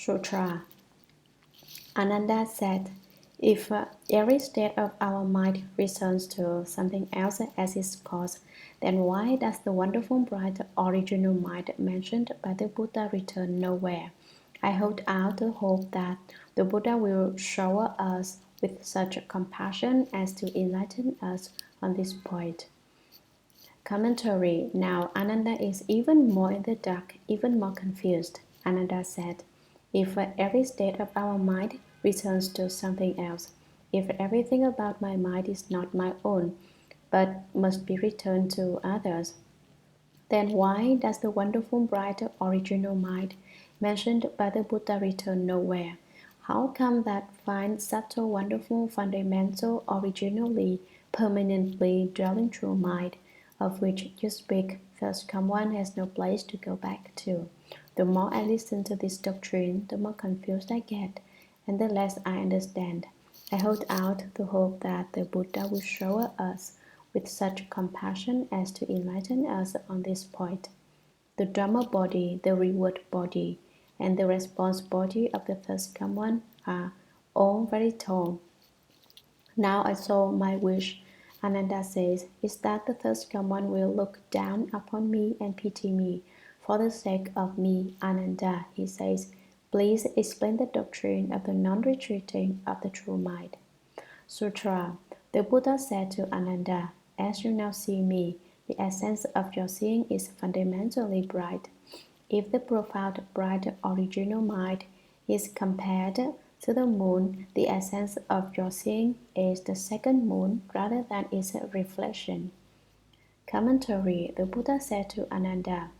Sutra. Ananda said, if every state of our mind returns to something else as its cause, then why does the wonderful bright original mind mentioned by the Buddha return nowhere? I hold out the hope that the Buddha will shower us with such compassion as to enlighten us on this point. Commentary. Now Ananda is even more in the dark, even more confused. Ananda said, if every state of our mind returns to something else, if everything about my mind is not my own, but must be returned to others, then why does the wonderful bright original mind mentioned by the Buddha return nowhere? How come that fine, subtle, wonderful, fundamental, originally, permanently dwelling true mind, of which you speak, thus come one has no place to go back to? The more I listen to this doctrine, the more confused I get, and the less I understand. I hold out the hope that the Buddha will shower us with such compassion as to enlighten us on this point. The Dharma body, the reward body, and the response body of the first come one are all very tall. Now I saw my wish, Ananda says, is that the first come one will look down upon me and pity me. For the sake of me, Ananda, he says, please explain the doctrine of the non-retreating of the true mind. Sutra. The Buddha said to Ananda, as you now see me, the essence of your seeing is fundamentally bright. If the profound, bright, original mind is compared to the moon, the essence of your seeing is the second moon rather than its reflection. Commentary. The Buddha said to Ananda,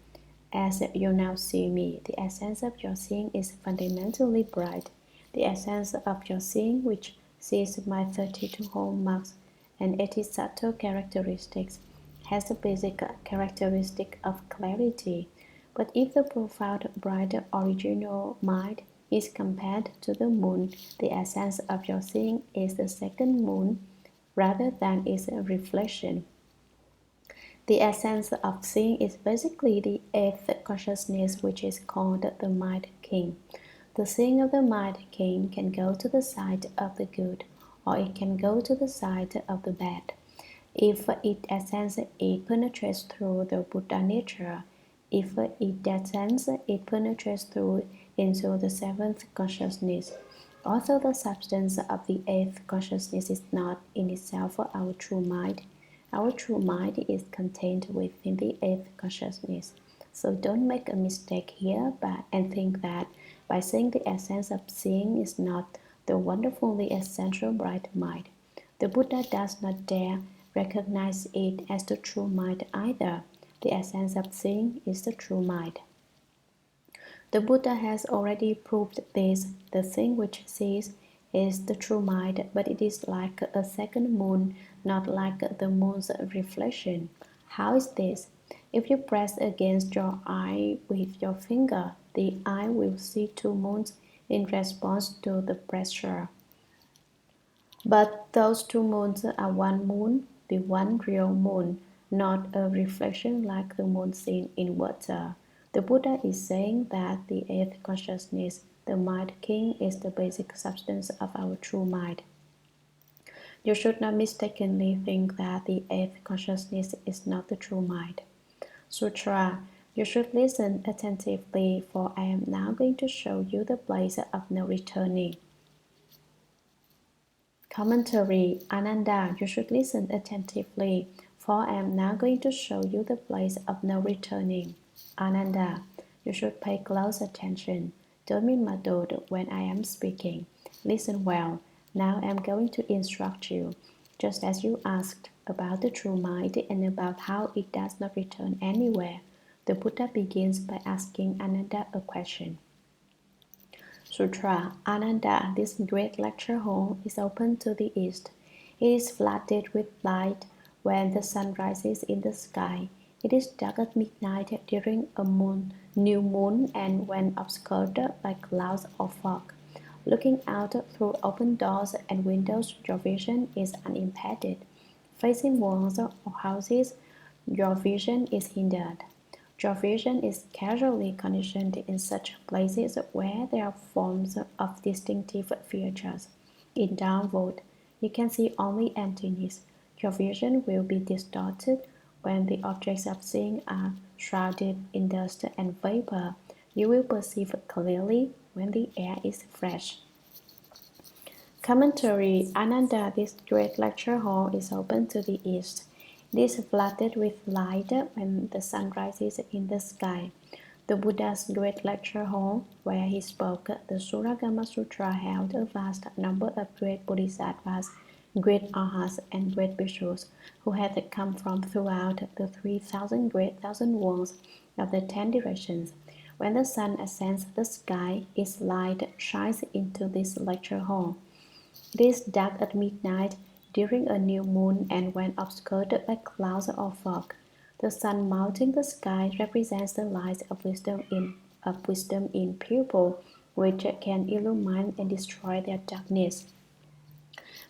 as you now see me, the essence of your seeing is fundamentally bright. The essence of your seeing, which sees my 32 hallmarks and 80 subtle characteristics, has the basic characteristic of clarity. But if the profound, bright, original mind is compared to the moon, the essence of your seeing is the second moon rather than its reflection. The essence of seeing is basically the eighth consciousness, which is called the Mind King. The seeing of the Mind King can go to the side of the good, or it can go to the side of the bad. If its essence it penetrates through the Buddha nature, if its essence it penetrates through into the seventh consciousness. Although the substance of the eighth consciousness is not in itself our true mind, our true mind is contained within the eighth consciousness. So don't make a mistake here and think that by saying the essence of seeing is not the wonderfully essential bright mind, the Buddha does not dare recognize it as the true mind either. The essence of seeing is the true mind. The Buddha has already proved this. The thing which sees is the true mind, but it is like a second moon, not like the moon's reflection. How is this? If you press against your eye with your finger, the eye will see two moons in response to the pressure. But those two moons are one moon, the one real moon, not a reflection like the moon seen in water. The Buddha is saying that the eighth consciousness, the Mind King, is the basic substance of our true mind. You should not mistakenly think that the eighth consciousness is not the true mind. Sutra. You should listen attentively, for I am now going to show you the place of no returning. Commentary. Ananda, you should listen attentively, for I am now going to show you the place of no returning. Ananda, you should pay close attention. Don't be muddled when I am speaking. Listen well. Now I am going to instruct you, just as you asked about the true mind and about how it does not return anywhere. The Buddha begins by asking Ananda a question. Sutra. Ananda, this great lecture hall is open to the east. It is flooded with light when the sun rises in the sky. It is dark at midnight during a new moon and when obscured by clouds or fog. Looking out through open doors and windows, your vision is unimpeded. Facing walls or houses, your vision is hindered. Your vision is casually conditioned in such places where there are forms of distinctive features. In downward, you can see only emptiness. Your vision will be distorted when the objects of seeing are shrouded in dust and vapor. You will perceive clearly when the air is fresh. Commentary. Ananda, this great lecture hall is open to the east. It is flooded with light when the sun rises in the sky. The Buddha's great lecture hall, where he spoke the Shurangama Sutra, held a vast number of great Bodhisattvas, great Arhats, and great Bhikshus, who had come from throughout the 3,000 great thousand worlds of the 10 directions. When the sun ascends the sky, its light shines into this lecture hall. It is dark at midnight, during a new moon, and when obscured by clouds or fog. The sun mounting the sky represents the light of wisdom in people, which can illumine and destroy their darkness.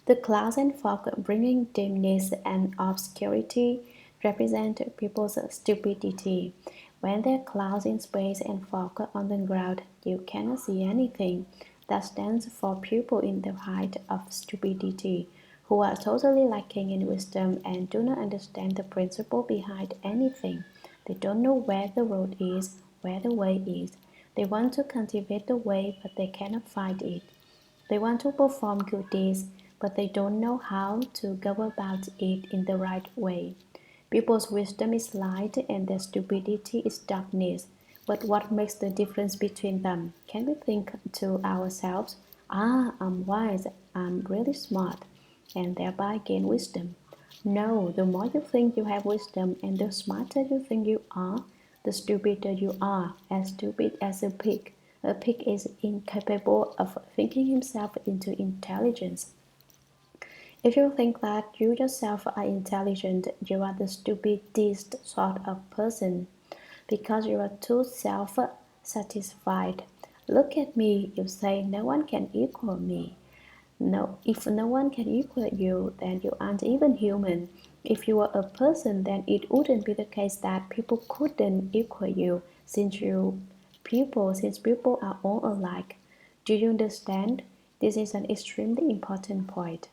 The clouds and fog bringing dimness and obscurity represent people's stupidity. When there are clouds in space and fog on the ground, you cannot see anything. That stands for people in the height of stupidity, who are totally lacking in wisdom and do not understand the principle behind anything. They don't know where the road is, where the way is. They want to cultivate the way, but they cannot find it. They want to perform good deeds, but they don't know how to go about it in the right way. People's wisdom is light and their stupidity is darkness. But what makes the difference between them? Can we think to ourselves, I'm wise, I'm really smart, and thereby gain wisdom? No, the more you think you have wisdom and the smarter you think you are, the stupider you are, as stupid as a pig. A pig is incapable of thinking himself into intelligence. If you think that you yourself are intelligent, you are the stupidest sort of person, because you are too self-satisfied. Look at me, you say, no one can equal me. No, if no one can equal you, then you aren't even human. If you were a person, then it wouldn't be the case that people couldn't equal you, since people are all alike. Do you understand? This is an extremely important point.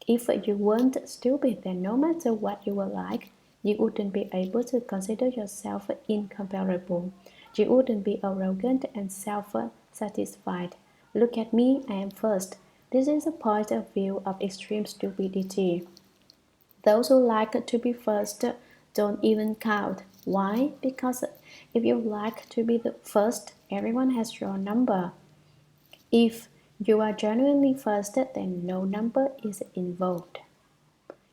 If you weren't stupid, then no matter what you were like, you wouldn't be able to consider yourself incomparable. You wouldn't be arrogant and self-satisfied. Look at me, I am first. This is a point of view of extreme stupidity. Those who like to be first don't even count. Why? Because if you like to be the first, everyone has your number. If you are genuinely first, then no number is involved.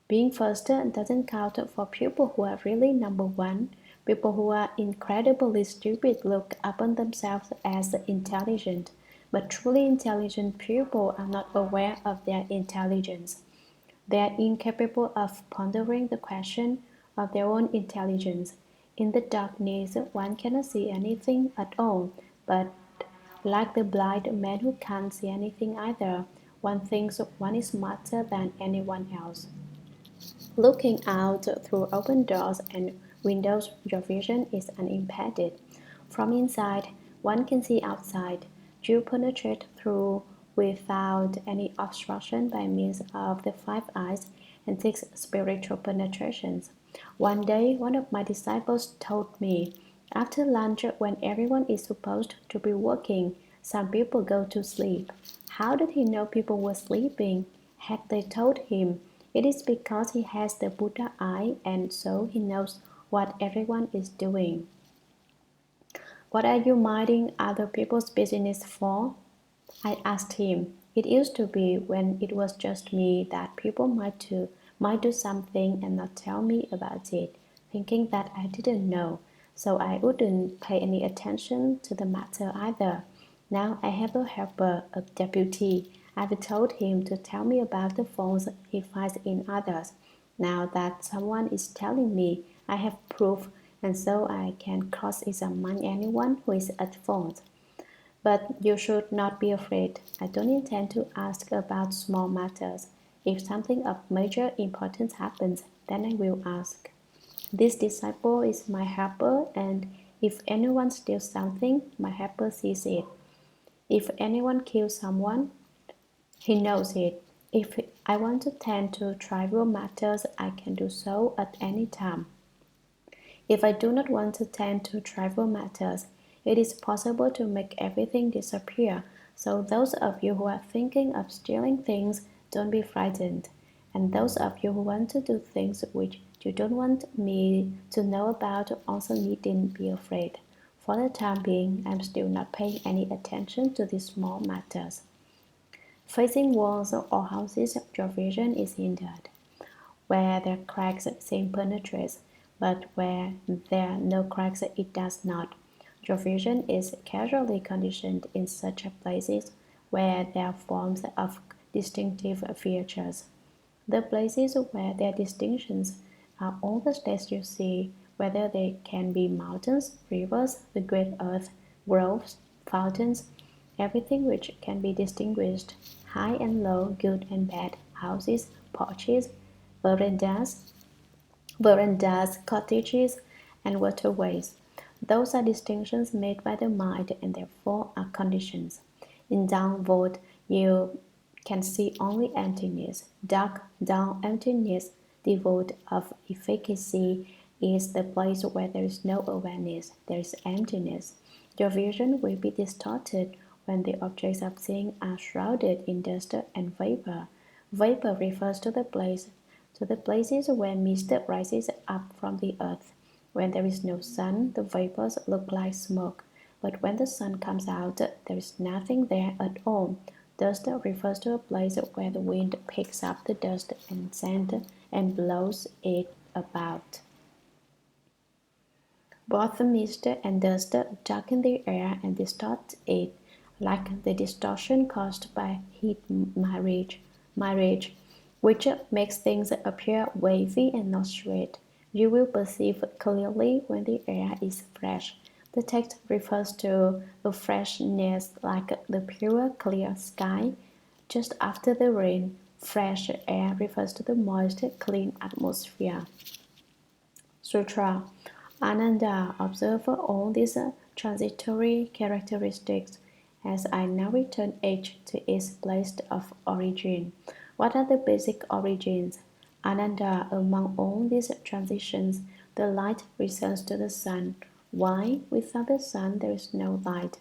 Being first doesn't count for people who are really number one. People who are incredibly stupid look upon themselves as intelligent, but truly intelligent people are not aware of their intelligence. They are incapable of pondering the question of their own intelligence. In the darkness, one cannot see anything at all, but like the blind man who can't see anything either, one thinks one is smarter than anyone else. Looking out through open doors and windows, your vision is unimpeded. From inside, one can see outside. You penetrate through without any obstruction by means of the five eyes and six spiritual penetrations. One day, one of my disciples told me, after lunch, when everyone is supposed to be working, some people go to sleep. How did he know people were sleeping? Had they told him? It is because he has the Buddha eye, and so he knows what everyone is doing. What are you minding other people's business for? I asked him. It used to be, when it was just me, that people might do something and not tell me about it, thinking that I didn't know, so I wouldn't pay any attention to the matter either. Now I have a helper, a deputy. I've told him to tell me about the faults he finds in others. Now that someone is telling me, I have proof, and so I can cross-examine anyone who is at fault. But you should not be afraid. I don't intend to ask about small matters. If something of major importance happens, then I will ask. This disciple is my helper, and if anyone steals something, my helper sees it. If anyone kills someone, he knows it. If I want to tend to trivial matters, I can do so at any time. If I do not want to tend to trivial matters, it is possible to make everything disappear. So those of you who are thinking of stealing things, don't be frightened. And those of you who want to do things which you don't want me to know about also needn't be afraid. For the time being, I'm still not paying any attention to these small matters. Facing walls or houses, your vision is hindered. Where there are cracks, sin penetrates, but where there are no cracks, it does not. Your vision is casually conditioned in such places where there are forms of distinctive features. The places where there are distinctions are all the states you see, whether they can be mountains, rivers, the great earth, groves, fountains, everything which can be distinguished, high and low, good and bad, houses, porches, verandas, cottages, and waterways. Those are distinctions made by the mind and therefore are conditions. In downward, you can see only emptiness. Dark, dull emptiness, devoid of efficacy, is the place where there is no awareness, there is emptiness. Your vision will be distorted when the objects of seeing are shrouded in dust and vapor. Vapor refers to the places where mist rises up from the earth. When there is no sun, the vapors look like smoke, but when the sun comes out, there is nothing there at all. Dust refers to a place where the wind picks up the dust and sand and blows it about. Both the mist and dust darken the air and distort it, like the distortion caused by heat mirage, which makes things appear wavy and not straight. You will perceive clearly when the air is fresh. The text refers to a freshness like the pure, clear sky just after the rain. Fresh air refers to the moist, clean atmosphere. Sutra. Ananda, observe all these transitory characteristics as I now return each to its place of origin. What are the basic origins? Ananda, among all these transitions, the light returns to the sun. Why? Without the sun, there is no light.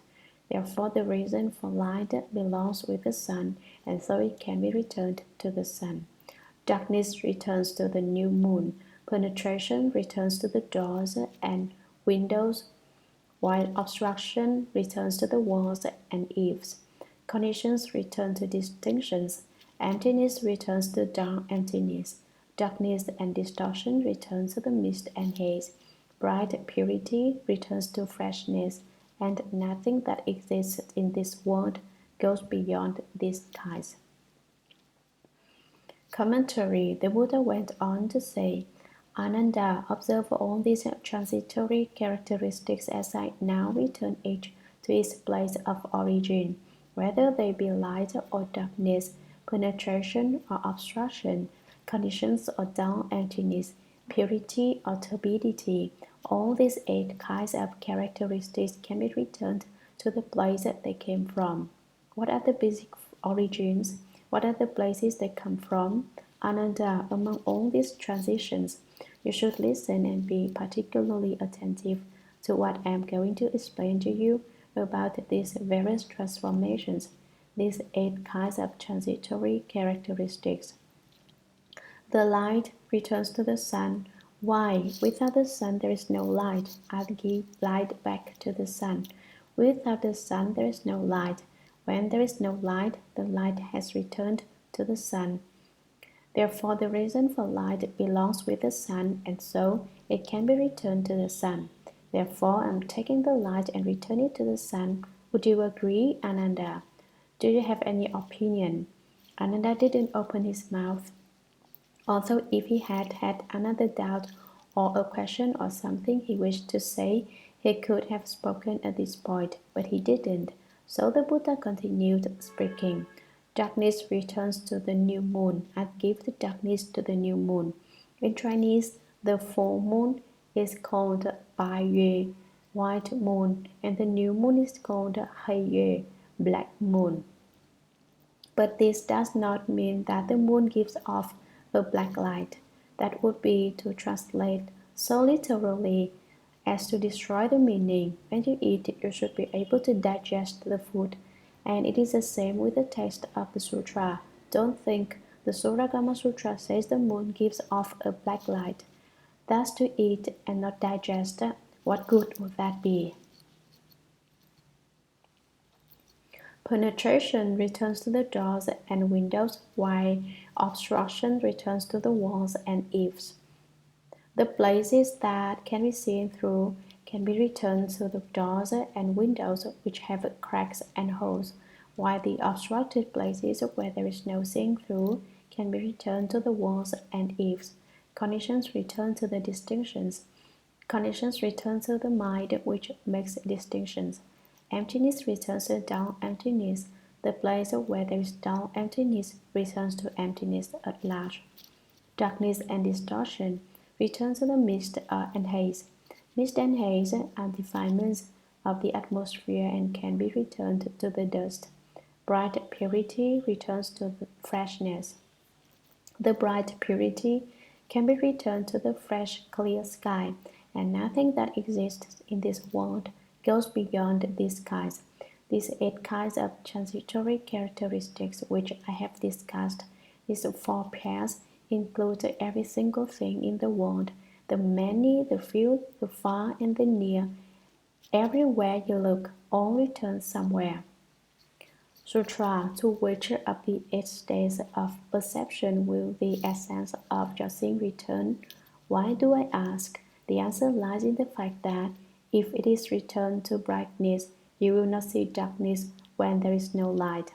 Therefore, the reason for light belongs with the sun, and so it can be returned to the sun. Darkness returns to the new moon. Penetration returns to the doors and windows, while obstruction returns to the walls and eaves. Conditions return to distinctions. Emptiness returns to dark emptiness. Darkness and distortion return to the mist and haze. Bright purity returns to freshness, and nothing that exists in this world goes beyond these skies. Commentary. The Buddha went on to say, Ananda, observe all these transitory characteristics as I now return each to its place of origin, whether they be light or darkness, penetration or obstruction, conditions or dull emptiness, purity or turbidity. All these 8 kinds of characteristics can be returned to the place that they came from. What are the basic origins? What are the places they come from? Ananda, among all these transitions, you should listen and be particularly attentive to what I am going to explain to you about these various transformations, these 8 kinds of transitory characteristics. The light returns to the sun. Why? Without the sun, there is no light. I'll give light back to the sun. Without the sun, there is no light. When there is no light, the light has returned to the sun. Therefore, the reason for light belongs with the sun, and so it can be returned to the sun. Therefore, I am taking the light and returning it to the sun. Would you agree, Ananda? Do you have any opinion? Ananda didn't open his mouth. Although if he had had another doubt or a question or something he wished to say, he could have spoken at this point, but he didn't. So the Buddha continued speaking. Darkness returns to the new moon. I give the darkness to the new moon. In Chinese, The full moon is called Bai Yue, white moon, and the new moon is called Hei Yue, black moon. But this does not mean that the moon gives off a black light. That would be to translate so literally as to destroy the meaning. When you eat, you should be able to digest the food. And it is the same with the text of the sutra. Don't think the Shurangama Sutra says the moon gives off a black light. Thus to eat and not digest, what good would that be? Penetration returns to the doors and windows, while obstruction returns to the walls and eaves. The places that can be seen through can be returned to the doors and windows which have cracks and holes, while the obstructed places where there is no seeing through can be returned to the walls and eaves. Conditions return to the distinctions. Conditions return to the mind which makes distinctions. Emptiness returns to dull emptiness. The place where there is dull emptiness returns to emptiness at large. Darkness and distortion return to the mist and haze. Mist and haze are defilements of the atmosphere and can be returned to the dust. Bright purity returns to the freshness. The bright purity can be returned to the fresh, clear sky, and nothing that exists in this world goes beyond these skies. These 8 kinds of transitory characteristics which I have discussed, these 4 pairs, include every single thing in the world, the many, the few, the far, and the near. Everywhere you look, all returns somewhere. Sutra, to which of the 8 states of perception will the essence of your seeing return? Why do I ask? The answer lies in the fact that if it is returned to brightness, you will not see darkness when there is no light.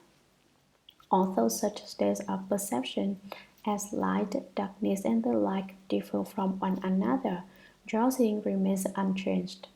Although such states of perception as light, darkness, and the like differ from one another, your seeing remains unchanged.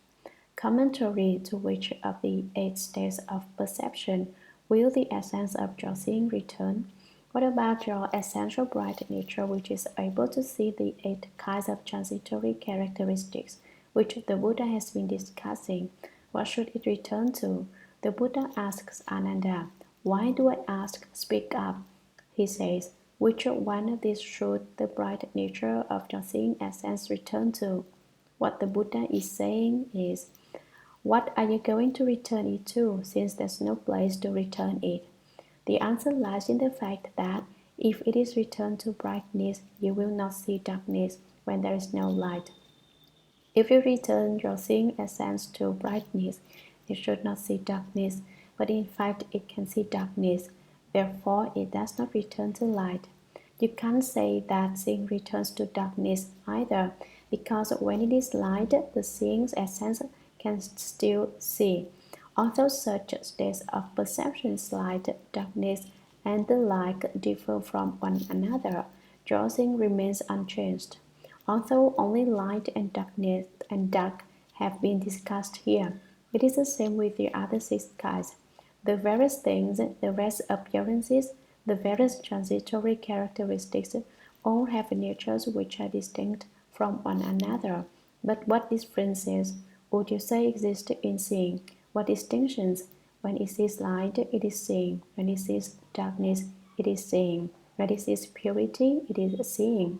Commentary, to which of the 8 states of perception will the essence of your seeing return? What about your essential bright nature which is able to see the 8 kinds of transitory characteristics which the Buddha has been discussing? What should it return to? The Buddha asks Ananda, "Why do I ask? Speak up." He says, "Which one of these should the bright nature of your seeing essence return to?" What the Buddha is saying is, what are you going to return it to, since there's no place to return it? The answer lies in the fact that if it is returned to brightness, you will not see darkness when there is no light. If you return your seeing essence to brightness, it should not see darkness, but in fact it can see darkness. Therefore, it does not return to light. You can't say that seeing returns to darkness either, because when it is light, the seeing essence can still see. Although such states of perception, light, darkness, and the like differ from one another, your seeing remains unchanged. Although only light and darkness and dark have been discussed here, it is the same with the other 6 kinds. The various things, the various appearances, the various transitory characteristics all have natures which are distinct from one another. But what differences would you say exist in seeing? What distinctions? When it sees light, it is seeing. When it sees darkness, it is seeing. When it sees purity, it is seeing.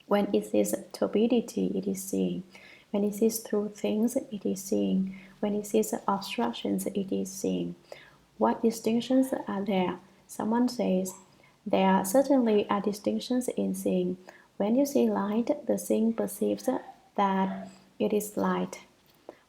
When it sees turbidity, it is seeing. When it sees through things, it is seeing. When it sees obstructions, it is seeing. What distinctions are there? Someone says, there certainly are distinctions in seeing. When you see light, the seeing perceives that it is light.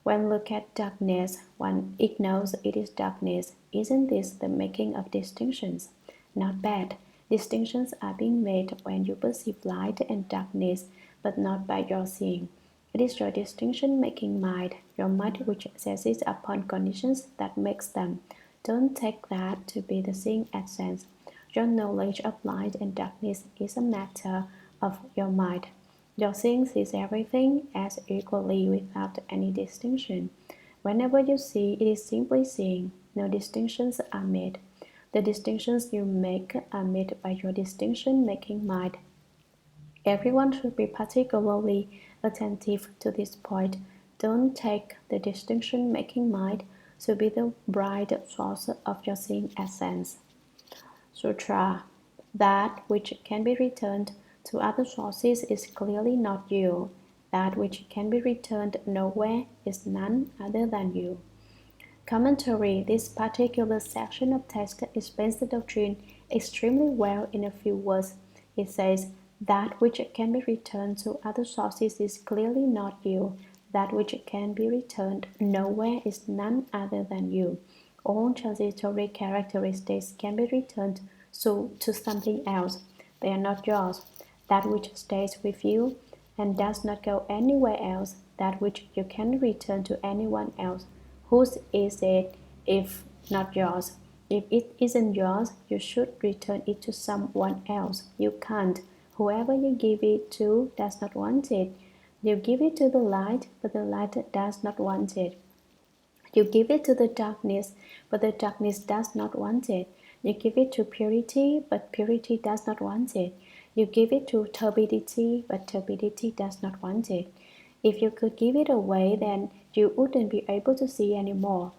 When look at darkness, one ignores it is darkness. Isn't this the making of distinctions? Not bad. Distinctions are being made when you perceive light and darkness, but not by your seeing. It is your distinction-making mind, your mind which seizes upon conditions that makes them. Don't take that to be the seeing essence. Your knowledge of light and darkness is a matter of your mind. Your seeing sees everything as equally without any distinction. Whenever you see, it is simply seeing. No distinctions are made. The distinctions you make are made by your distinction-making mind. Everyone should be particularly attentive to this point. Don't take the distinction-making mind to be the bright source of your seeing essence. Sutra. That which can be returned to other sources is clearly not you. That which can be returned nowhere is none other than you. Commentary. This particular section of text explains the doctrine extremely well in a few words. It says, that which can be returned to other sources is clearly not you. That which can be returned nowhere is none other than you. All transitory characteristics can be returned to something else. They are not yours. That which stays with you and does not go anywhere else, that which you can return to anyone else. Whose is it if not yours? If it isn't yours, you should return it to someone else. You can't. Whoever you give it to does not want it. You give it to the light, but the light does not want it. You give it to the darkness, but the darkness does not want it. You give it to purity, but purity does not want it. You give it to turbidity, but turbidity does not want it. If you could give it away, then you wouldn't be able to see anymore.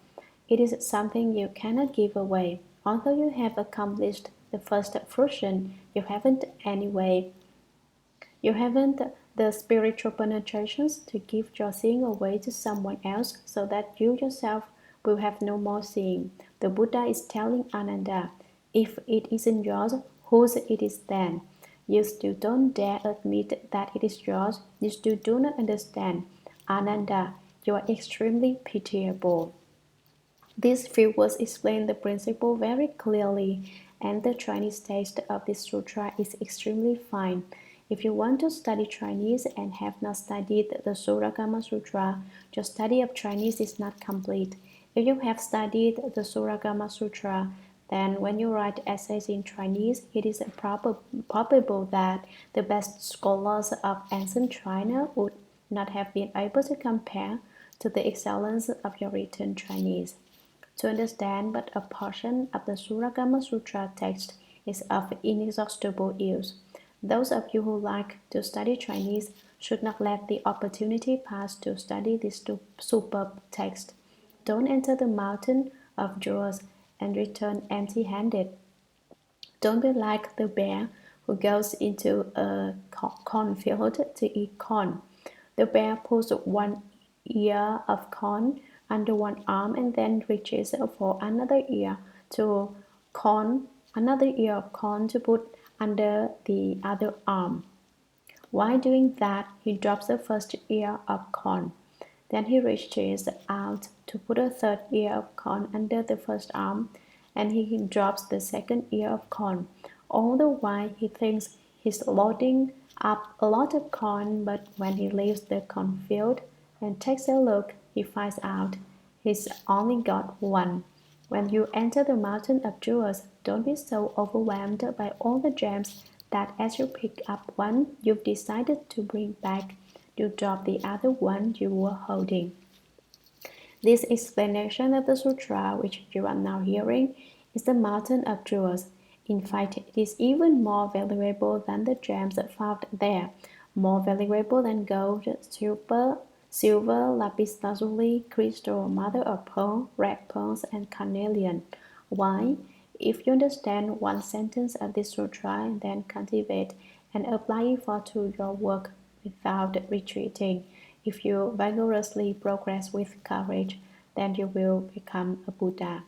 It is something you cannot give away. Although you have accomplished the first fruition, you haven't anyway. You haven't the spiritual penetrations to give your seeing away to someone else so that you yourself will have no more seeing. The Buddha is telling Ananda, if it isn't yours, whose it is then? You still don't dare admit that it is yours. You still do not understand. Ananda, you are extremely pitiable. These few words explain the principle very clearly, and the Chinese text of this sutra is extremely fine. If you want to study Chinese and have not studied the Shurangama Sutra, your study of Chinese is not complete. If you have studied the Shurangama Sutra, then when you write essays in Chinese, it is probable that the best scholars of ancient China would not have been able to compare to the excellence of your written Chinese. To understand but a portion of the Shurangama Sutra text is of inexhaustible use. Those of you who like to study Chinese should not let the opportunity pass to study this superb text. Don't enter the mountain of jewels and return empty-handed. Don't be like the bear who goes into a cornfield to eat corn. The bear pulls one ear of corn under one arm and then reaches for another ear of corn to put under the other arm. While doing that, he drops the first ear of corn. Then he reaches out to put a third ear of corn under the first arm, and he drops the second ear of corn. All the while he thinks he's loading up a lot of corn, but when he leaves the cornfield and takes a look, he finds out he's only got one. When you enter the mountain of jewels, don't be so overwhelmed by all the gems that as you pick up one you've decided to bring back, you drop the other one you were holding. This explanation of the sutra, which you are now hearing, is the mountain of jewels. In fact, it is even more valuable than the gems found there, more valuable than gold, silver, lapis lazuli, crystal, mother of pearl, red pearls, and carnelian. Why? If you understand one sentence of this sutra and then cultivate and apply it to your work without retreating, if you vigorously progress with courage, then you will become a Buddha.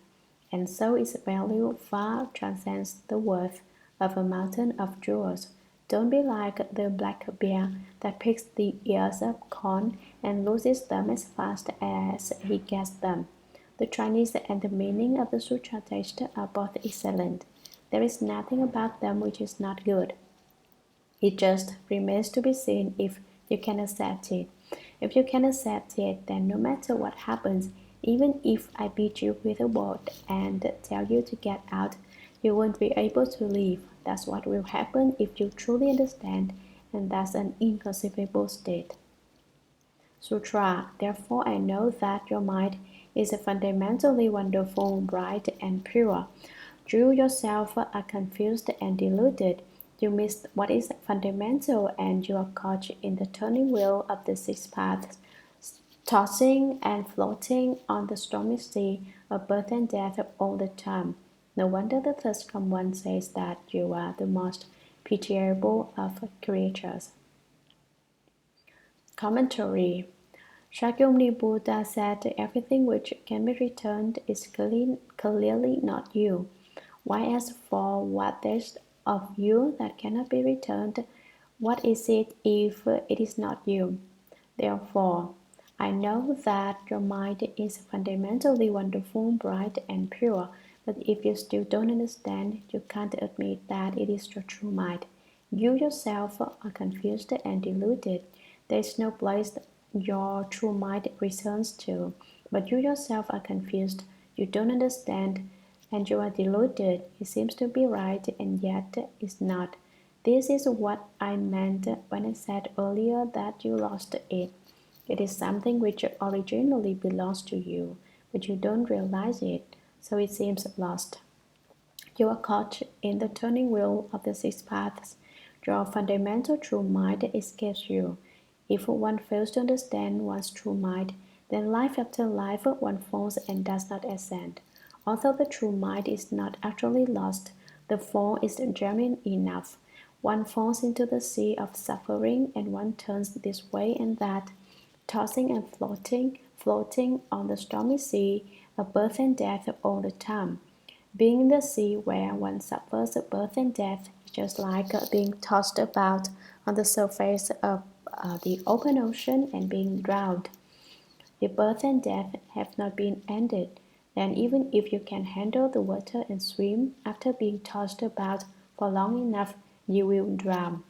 And so its value far transcends the worth of a mountain of jewels. Don't be like the black bear that picks the ears of corn and loses them as fast as he gets them. The Chinese and the meaning of the sutra text are both excellent. There is nothing about them which is not good. It just remains to be seen if you can accept it. If you can accept it, then no matter what happens, even if I beat you with a board and tell you to get out, you won't be able to leave. That's what will happen if you truly understand, and that's an inconceivable state. Sutra. Therefore, I know that your mind is fundamentally wonderful, bright, and pure. You yourself are confused and deluded. You miss what is fundamental, and you are caught in the turning wheel of the six paths, tossing and floating on the stormy sea of birth and death all the time. No wonder the third one says that you are the most pitiable of creatures. Commentary. Shakyamuni Buddha said everything which can be returned is clearly not you. Why, as for what there is of you that cannot be returned, what is it if it is not you? Therefore, I know that your mind is fundamentally wonderful, bright, and pure, but if you still don't understand, you can't admit that it is your true mind. You yourself are confused and deluded. There is no place your true mind returns to, but you yourself are confused. You don't understand, and you are deluded. It seems to be right, and yet is not. This is what I meant when I said earlier that you lost it. It is something which originally belongs to you, but you don't realize it, so it seems lost. You are caught in the turning wheel of the six paths. Your fundamental true mind escapes you. If one fails to understand one's true mind, then life after life one falls and does not ascend. Although the true mind is not actually lost, the fall is genuine enough. One falls into the sea of suffering, and one turns this way and that, tossing and floating on the stormy sea of birth and death all the time. Being in the sea where one suffers birth and death is just like being tossed about on the surface of the open ocean and being drowned. If birth and death have not been ended, then even if you can handle the water and swim, after being tossed about for long enough, you will drown.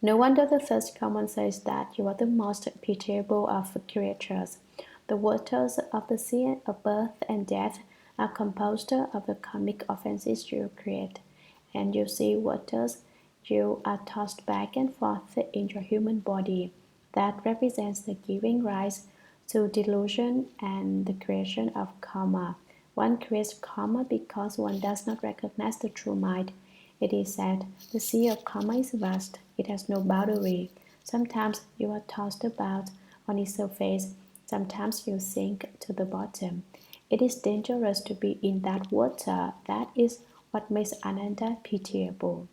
No wonder the third command says that you are the most pitiable of creatures. The waters of the sea of birth and death are composed of the karmic offenses you create, and you see waters you are tossed back and forth in your human body. That represents the giving rise to delusion and the creation of karma. One creates karma because one does not recognize the true mind. It is said, the sea of karma is vast, it has no boundary. Sometimes you are tossed about on its surface, sometimes you sink to the bottom. It is dangerous to be in that water. That is what makes Ananda pitiable.